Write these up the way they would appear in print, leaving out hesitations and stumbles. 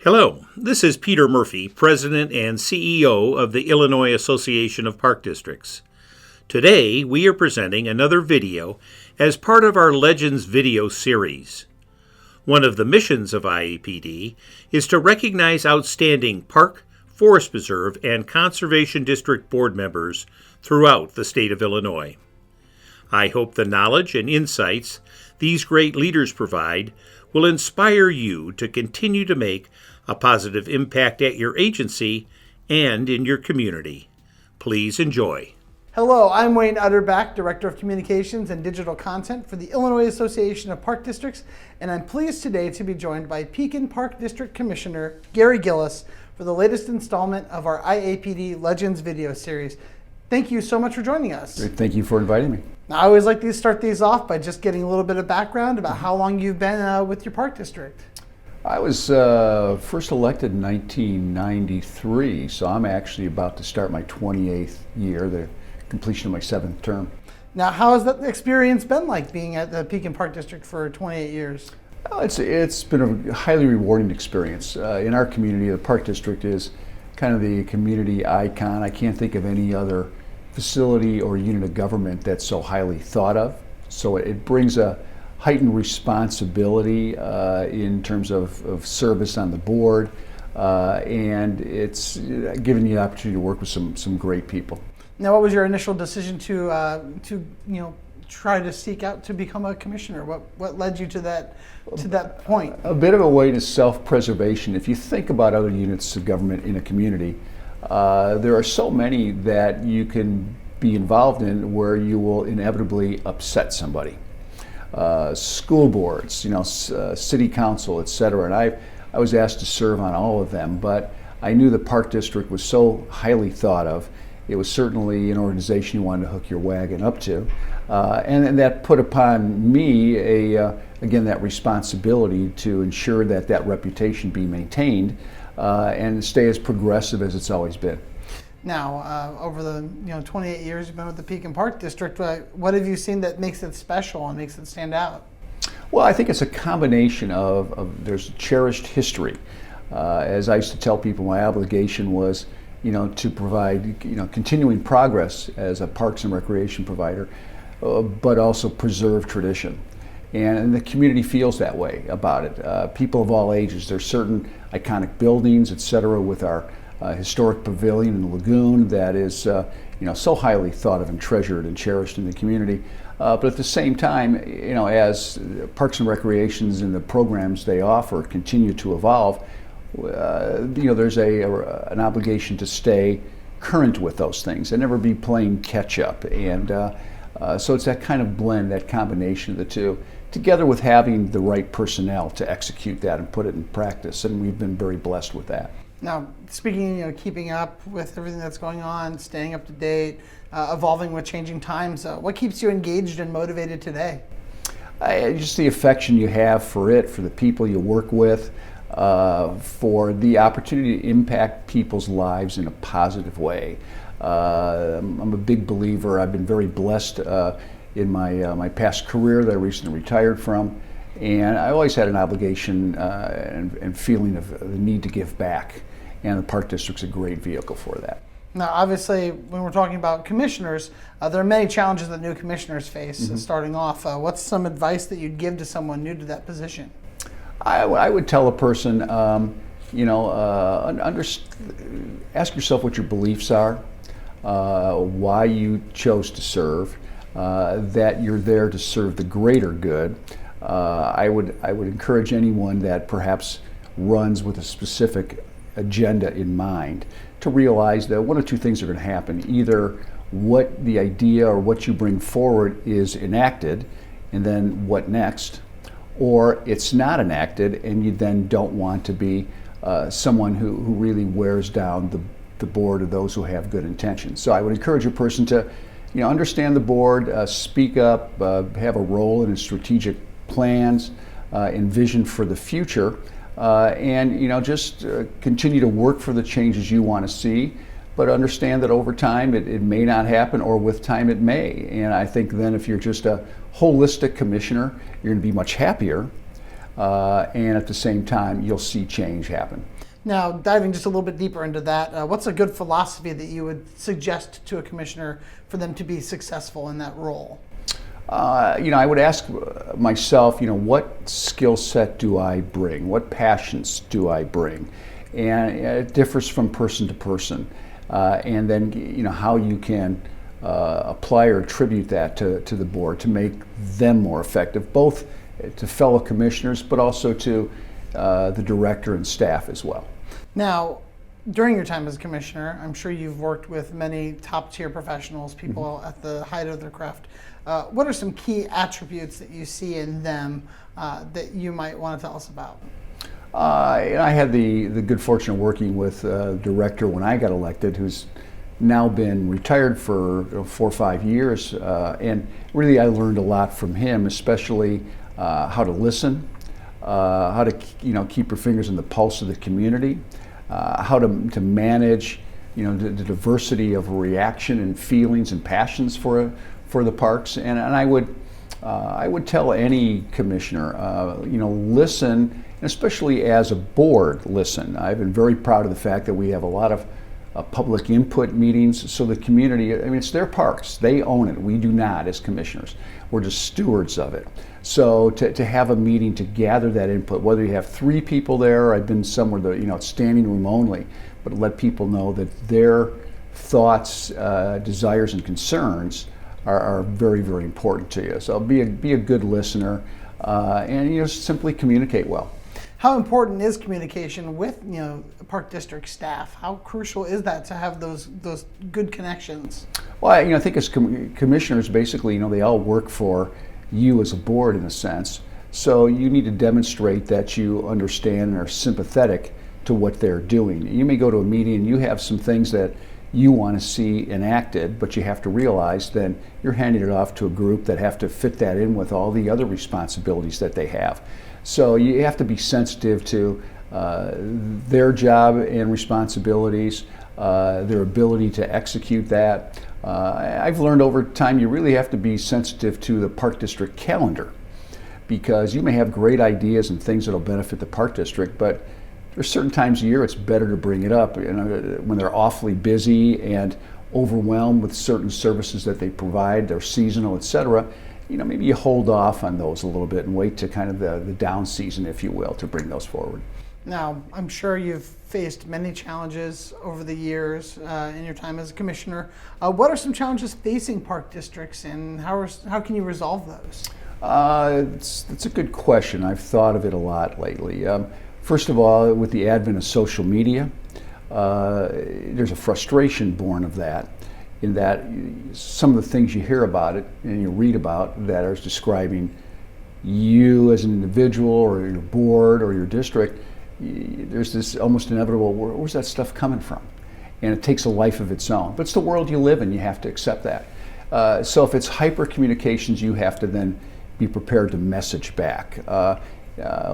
Hello, this is Peter Murphy, President and CEO of the Illinois Association of Park Districts. Today, we are presenting another video as part of our Legends video series. One of the missions of IAPD is to recognize outstanding park, forest preserve, and conservation district board members throughout the state of Illinois. I hope the knowledge and insights these great leaders provide will inspire you to continue to make a positive impact at your agency and in your community. Please enjoy. Hello, I'm Wayne Utterback, Director of Communications and Digital Content for the Illinois Association of Park Districts, and I'm pleased today to be joined by Pekin Park District Commissioner Gary Gillis for the latest installment of our IAPD Legends video series. Thank you so much for joining us. Great. Thank you for inviting me. Now, I always like to start these off by just getting a little bit of background about how long you've been with your park district. I was first elected in 1993, so I'm actually about to start my 28th year, the completion of my 7th term. Now, how has that experience been like being at the Pekin Park District for 28 years? Well, it's been a highly rewarding experience. In our community, the Park District is kind of the community icon. I can't think of any other facility or unit of government that's so highly thought of. So it brings a heightened responsibility in terms of service on the board, and it's given the opportunity to work with some great people. Now, what was your initial decision to try to seek out to become a commissioner? What led you to that point? A bit of a way to self-preservation. If you think about other units of government in a community, there are so many that you can be involved in where you will inevitably upset somebody. School boards, city council, etc. And I was asked to serve on all of them, but I knew the Park District was so highly thought of. It was certainly an organization you wanted to hook your wagon up to. And that put upon me, again, that responsibility to ensure that reputation be maintained and stay as progressive as it's always been. Now, over the 28 years you've been with the Pekin Park District, what have you seen that makes it special and makes it stand out? Well, I think it's a combination of there's cherished history. As I used to tell people, my obligation was to provide continuing progress as a parks and recreation provider, but also preserve tradition. And the community feels that way about it. People of all ages, there's certain iconic buildings, et cetera, with our historic pavilion in the lagoon that is so highly thought of and treasured and cherished in the community. But at the same time, as parks and recreations and the programs they offer continue to evolve, there's an obligation to stay current with those things and never be playing catch up. And so it's that kind of blend, that combination of the two, together with having the right personnel to execute that and put it in practice. And we've been very blessed with that. Now, speaking, keeping up with everything that's going on, staying up to date, evolving with changing times, what keeps you engaged and motivated today? Just the affection you have for it, for the people you work with, for the opportunity to impact people's lives in a positive way. I'm a big believer. I've been very blessed in my past career that I recently retired from, and I always had an obligation and feeling of the need to give back, and the Park District's a great vehicle for that. Now, obviously, when we're talking about commissioners, there are many challenges that new commissioners face. Starting off, what's some advice that you'd give to someone new to that position? I would tell a person, ask yourself what your beliefs are, why you chose to serve, that you're there to serve the greater good. I would encourage anyone that perhaps runs with a specific agenda in mind to realize that one of two things are going to happen. Either what the idea or what you bring forward is enacted, and then what next? Or it's not enacted, and you then don't want to be someone who really wears down the board of those who have good intentions. So I would encourage a person to understand the board, speak up, have a role in strategic plans, and vision for the future, and just continue to work for the changes you want to see, but understand that over time it may not happen, or with time it may. And I think then if you're just a holistic commissioner, you're going to be much happier, and at the same time you'll see change happen. Now, diving just a little bit deeper into that, what's a good philosophy that you would suggest to a commissioner for them to be successful in that role? I would ask myself, what skill set do I bring? What passions do I bring? And it differs from person to person. And then, how you can apply or attribute that to the board to make them more effective, both to fellow commissioners, but also to the director and staff as well. Now, during your time as a commissioner, I'm sure you've worked with many top-tier professionals, people at the height of their craft. What are some key attributes that you see in them that you might want to tell us about? I had the good fortune of working with a director when I got elected, who's now been retired for 4 or 5 years, and really I learned a lot from him, especially how to listen, how to keep your fingers on the pulse of the community, how to manage the diversity of reaction and feelings and passions for the parks. And I would tell any commissioner, listen, especially as a board, listen. I've been very proud of the fact that we have a lot of public input meetings, so the community, it's their parks, they own it, we do not as commissioners, we're just stewards of it. So to have a meeting to gather that input, whether you have 3 people there, I've been somewhere that, it's standing room only, but let people know that their thoughts, desires, and concerns are very, very important to you. So be a good listener, and simply communicate well. How important is communication with park district staff? How crucial is that to have those good connections? Well, I think as commissioners, basically, they all work for you as a board in a sense. So you need to demonstrate that you understand and are sympathetic to what they're doing. You may go to a meeting and you have some things that you want to see enacted, but you have to realize then you're handing it off to a group that have to fit that in with all the other responsibilities that they have. So you have to be sensitive to their job and responsibilities, their ability to execute that. I've learned over time you really have to be sensitive to the park district calendar, because you may have great ideas and things that will benefit the park district, but there's certain times a year it's better to bring it up when they're awfully busy and overwhelmed with certain services that they provide, they're seasonal, etc. Maybe you hold off on those a little bit and wait to kind of the down season, if you will, to bring those forward. Now, I'm sure you've faced many challenges over the years in your time as a commissioner. What are some challenges facing park districts, and how can you resolve those? It's a good question. I've thought of it a lot lately. First of all, with the advent of social media, there's a frustration born of that, in that some of the things you hear about it and you read about that are describing you as an individual or your board or your district, there's this almost inevitable, where's that stuff coming from? And it takes a life of its own. But it's the world you live in, you have to accept that. So if it's hyper communications, you have to then be prepared to message back.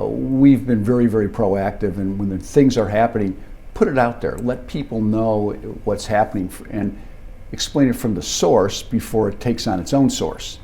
We've been very, very proactive, and when the things are happening, put it out there. Let people know what's happening and explain it from the source before it takes on its own source.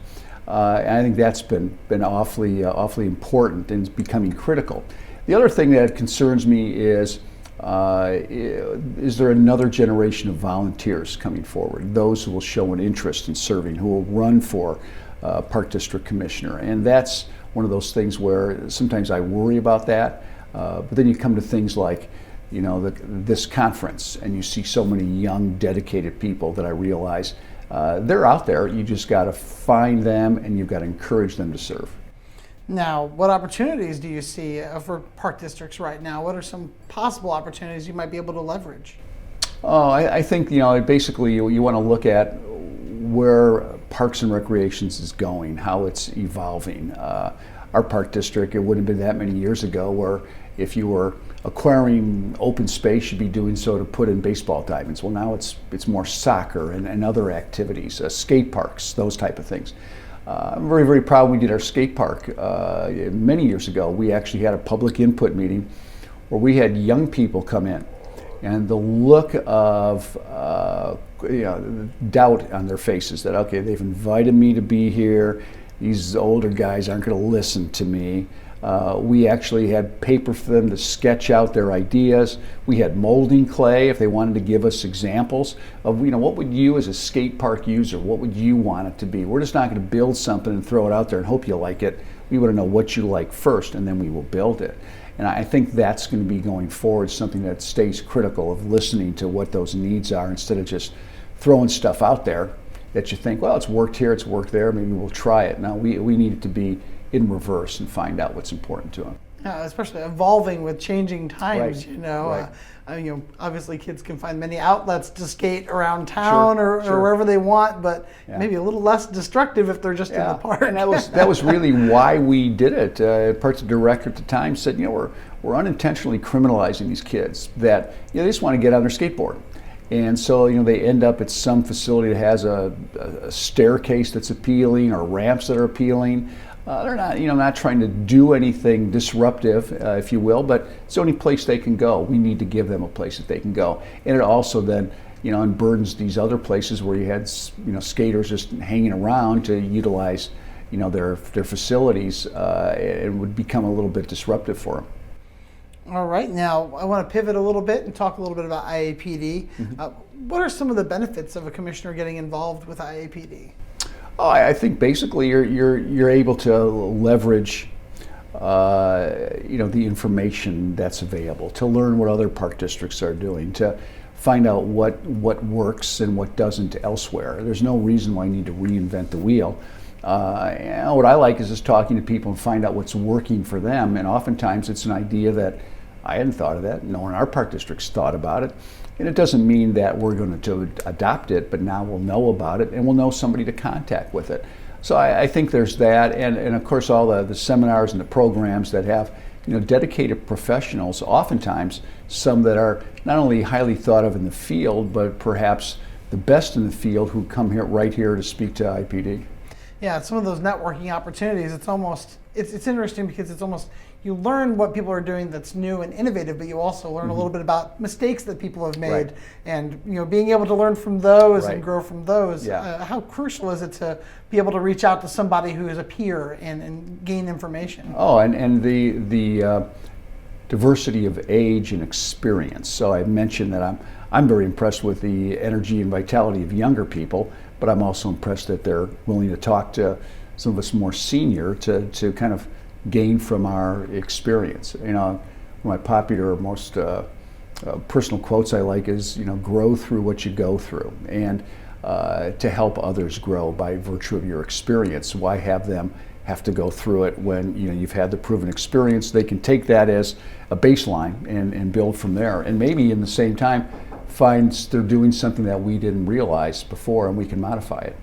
And I think that's been awfully important and is becoming critical. The other thing that concerns me is there another generation of volunteers coming forward, those who will show an interest in serving, who will run for Park District Commissioner. And that's one of those things where sometimes I worry about that, but then you come to things like this conference, and you see so many young, dedicated people that I realize they're out there. You just got to find them, and you've got to encourage them to serve. Now, what opportunities do you see for park districts right now? What are some possible opportunities you might be able to leverage? Oh, I think basically you want to look at where Parks and Recreations is going, how it's evolving. Our park district, it wouldn't have been that many years ago where if you were acquiring open space, you'd be doing so to put in baseball diamonds. Well, now it's more soccer and other activities, skate parks, those type of things. I'm very, very proud we did our skate park many years ago. We actually had a public input meeting where we had young people come in, and the look of doubt on their faces that, okay, they've invited me to be here, these older guys aren't going to listen to me. We actually had paper for them to sketch out their ideas. We had molding clay if they wanted to give us examples of, what would you as a skate park user, what would you want it to be? We're just not going to build something and throw it out there and hope you like it. We want to know what you like first, and then we will build it. And I think that's going to be going forward, something that stays critical of listening to what those needs are instead of just throwing stuff out there that you think, well, it's worked here, it's worked there, maybe we'll try it. Now we need it to be in reverse and find out what's important to them. Especially evolving with changing times, Right. Obviously kids can find many outlets to skate around town or wherever they want, but maybe a little less destructive if they're just in the park. And that was really why we did it. Parts of the director at the time said, we're unintentionally criminalizing these kids that they just want to get on their skateboard. And so, they end up at some facility that has a staircase that's appealing or ramps that are appealing. They're not trying to do anything disruptive, if you will, but it's the only place they can go. We need to give them a place that they can go. And it also then, unburdens these other places where you had, skaters just hanging around to utilize, their facilities. It would become a little bit disruptive for them. All right, now I want to pivot a little bit and talk a little bit about IAPD. What are some of the benefits of a commissioner getting involved with IAPD? Oh, I think basically you're able to leverage, the information that's available, to learn what other park districts are doing, to find out what works and what doesn't elsewhere. There's no reason why you need to reinvent the wheel. What I like is just talking to people and find out what's working for them, and oftentimes it's an idea that I hadn't thought of that. No one in our park districts thought about it. And it doesn't mean that we're going to adopt it, but now we'll know about it and we'll know somebody to contact with it. So I think there's that, and of course all the seminars and the programs that have dedicated professionals, oftentimes some that are not only highly thought of in the field, but perhaps the best in the field who come right here to speak to IPD. Yeah, some of those networking opportunities, it's interesting because it's almost, you learn what people are doing that's new and innovative, but you also learn a little bit about mistakes that people have made, and being able to learn from those and grow from those. How crucial is it to be able to reach out to somebody who is a peer and gain information? Oh, and the diversity of age and experience. So I mentioned that I'm very impressed with the energy and vitality of younger people, but I'm also impressed that they're willing to talk to some of us more senior to kind of gain from our experience. One of my popular, most personal quotes I like is, grow through what you go through, and to help others grow by virtue of your experience. Why have them have to go through it when you've had the proven experience? They can take that as a baseline and build from there, and maybe in the same time find they're doing something that we didn't realize before and we can modify it.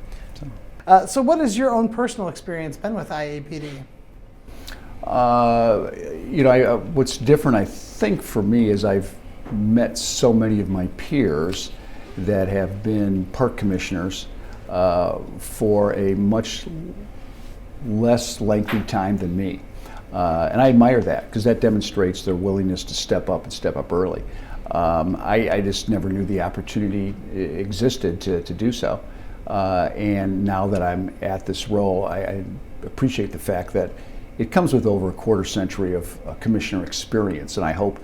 So what has your own personal experience been with IAPD? What's different, I think, for me is I've met so many of my peers that have been park commissioners for a much less lengthy time than me. And I admire that because that demonstrates their willingness to step up and step up early. I just never knew the opportunity existed to do so. And now that I'm at this role, I appreciate the fact that it comes with over a quarter century of commissioner experience, and I hope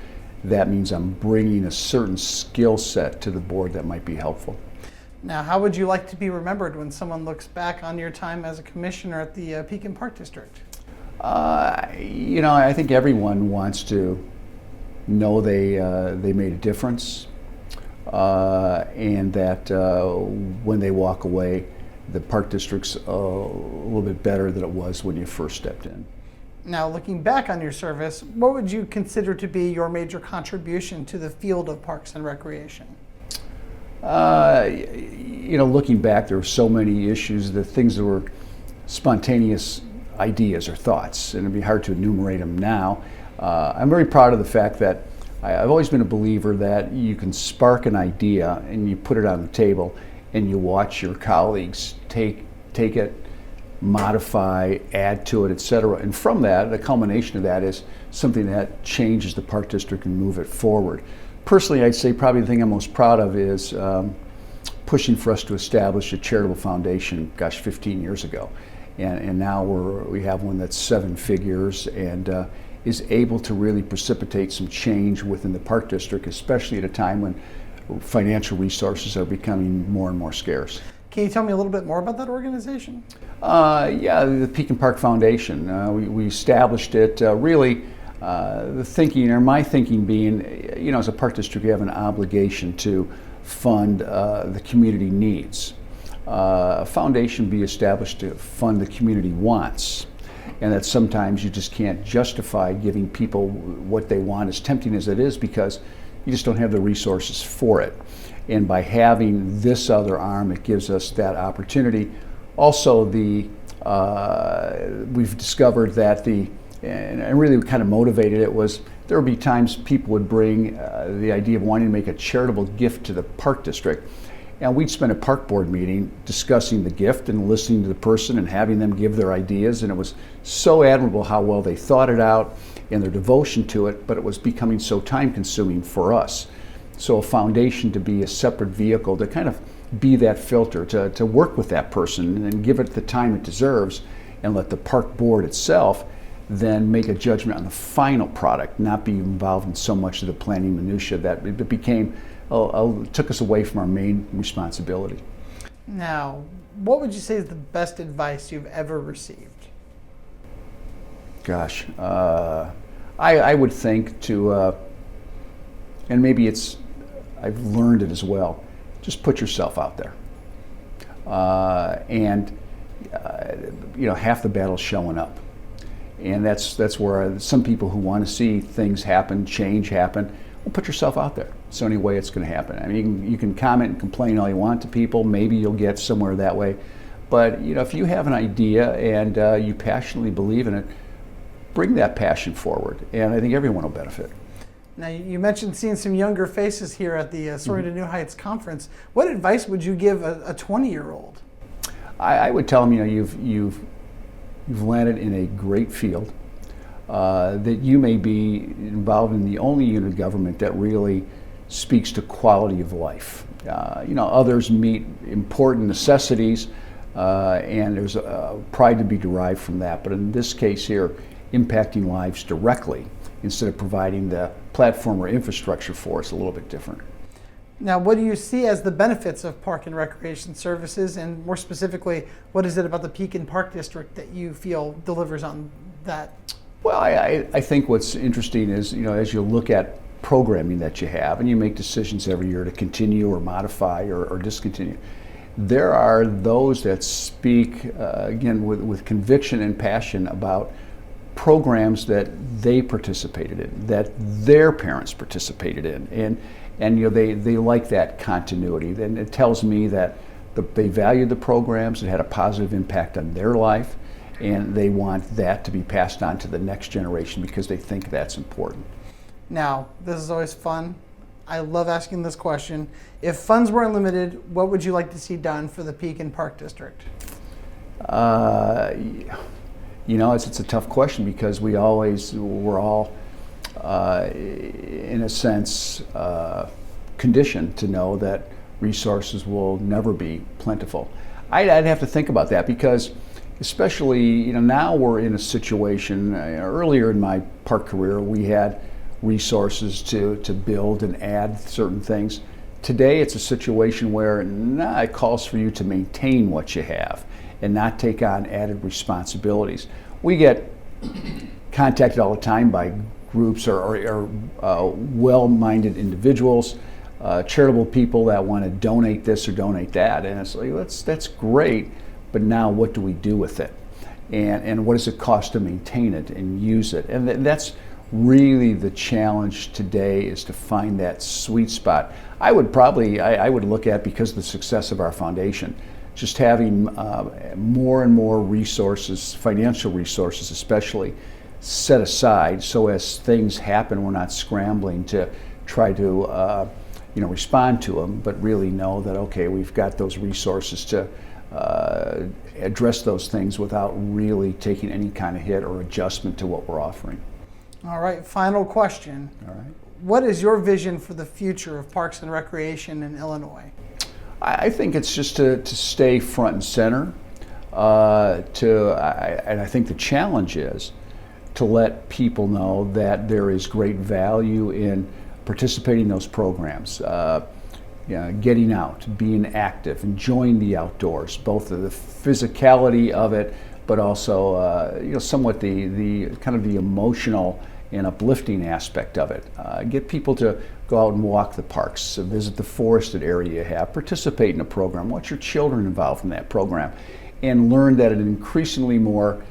that means I'm bringing a certain skill set to the board that might be helpful. Now, how would you like to be remembered when someone looks back on your time as a commissioner at the Pekin Park District? I think everyone wants to know they made a difference, and that when they walk away, the park district's a little bit better than it was when you first stepped in. Now, looking back on your service, what would you consider to be your major contribution to the field of parks and recreation? Looking back, there were so many issues, the things that were spontaneous ideas or thoughts, and it'd be hard to enumerate them now. I'm very proud of the fact that I've always been a believer that you can spark an idea and you put it on the table and you watch your colleagues take it, modify, add to it, etc. And from that, the culmination of that is something that changes the park district and move it forward. Personally, I'd say probably the thing I'm most proud of is pushing for us to establish a charitable foundation, 15 years ago. and now we have one that's 7 figures and is able to really precipitate some change within the Park District, especially at a time when financial resources are becoming more and more scarce. Can you tell me a little bit more about that organization? Yeah, the Pekin Park Foundation. We established it really. The thinking, or my thinking being, as a park district, you have an obligation to fund the community needs. A foundation be established to fund the community wants, and that sometimes you just can't justify giving people what they want, as tempting as it is, because you just don't have the resources for it. And by having this other arm, it gives us that opportunity. Also, we've discovered that and really kind of motivated it was there would be times people would bring the idea of wanting to make a charitable gift to the park district, and we'd spend a park board meeting discussing the gift and listening to the person and having them give their ideas, and it was so admirable how well they thought it out and their devotion to it, but it was becoming so time consuming for us. So a foundation to be a separate vehicle to kind of be that filter, to work with that person and give it the time it deserves, and let the park board itself then make a judgment on the final product, not be involved in so much of the planning minutia that it became, took us away from our main responsibility. Now, what would you say is the best advice you've ever received? Gosh, I would think to, and maybe I've learned it as well, just put yourself out there. Half the battle's showing up. And that's where some people who want to see things happen, change happen, well, put yourself out there. It's the only way it's going to happen. I mean, you can comment and complain all you want to people. Maybe you'll get somewhere that way. But if you have an idea and you passionately believe in it, bring that passion forward. And I think everyone will benefit. Now, you mentioned seeing some younger faces here at the Soaring to New Heights conference. What advice would you give a 20-year-old? I would tell them, you've landed in a great field, that you may be involved in the only unit of government that really speaks to quality of life. Others meet important necessities, and there's pride to be derived from that. But in this case here, impacting lives directly instead of providing the platform or infrastructure for us, a little bit different. Now, what do you see as the benefits of park and recreation services, and more specifically, what is it about the Pekin Park District that you feel delivers on that? Well, I think what's interesting is, as you look at programming that you have, and you make decisions every year to continue or modify or discontinue, there are those that speak, again, with conviction and passion about programs that they participated in, that their parents participated in, and they like that continuity. Then it tells me that they valued the programs, it had a positive impact on their life, and they want that to be passed on to the next generation because they think that's important. Now, this is always fun. I love asking this question. If funds were unlimited, what would you like to see done for the Pekin Park District? It's a tough question because we're all in a sense, conditioned to know that resources will never be plentiful. I'd have to think about that because, especially, now we're in a situation. Earlier in my park career, we had resources to build and add certain things. Today, it's a situation where it calls for you to maintain what you have and not take on added responsibilities. We get contacted all the time by groups or well-minded individuals, charitable people that want to donate this or donate that, and it's like, that's great, but now what do we do with it? And what does it cost to maintain it and use it? And that's really the challenge today, is to find that sweet spot. I would look at, because of the success of our foundation, just having more and more resources, financial resources especially, set aside so as things happen, we're not scrambling to try to respond to them, but really know that, okay, we've got those resources to address those things without really taking any kind of hit or adjustment to what we're offering. All right, final question. All right. What is your vision for the future of parks and recreation in Illinois? I think it's just to stay front and center, And I think the challenge is to let people know that there is great value in participating in those programs, getting out, being active, enjoying the outdoors, both the physicality of it, but also somewhat the kind of the emotional and uplifting aspect of it. Get people to go out and walk the parks, visit the forested area you have, participate in a program, watch your children involved in that program, and learn that in an increasingly more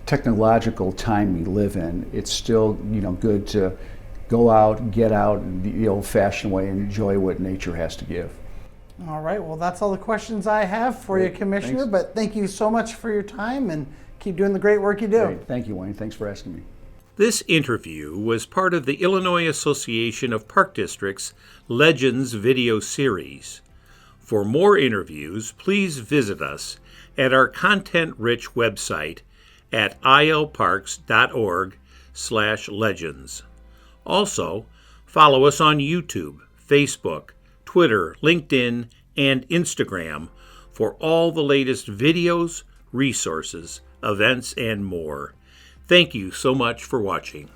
technological time we live in, it's still good to go out, get out the old-fashioned way and enjoy what nature has to give. All right, well, that's all the questions I have for you, Commissioner. Thanks. But thank you so much for your time, and keep doing the great work you do. Great. Thank you, Wayne. Thanks for asking me. This interview was part of the Illinois Association of Park Districts Legends video series. For more interviews, please visit us at our content-rich website at ilparks.org/legends. Also, follow us on YouTube, Facebook, Twitter, LinkedIn, and Instagram for all the latest videos, resources, events, and more. Thank you so much for watching.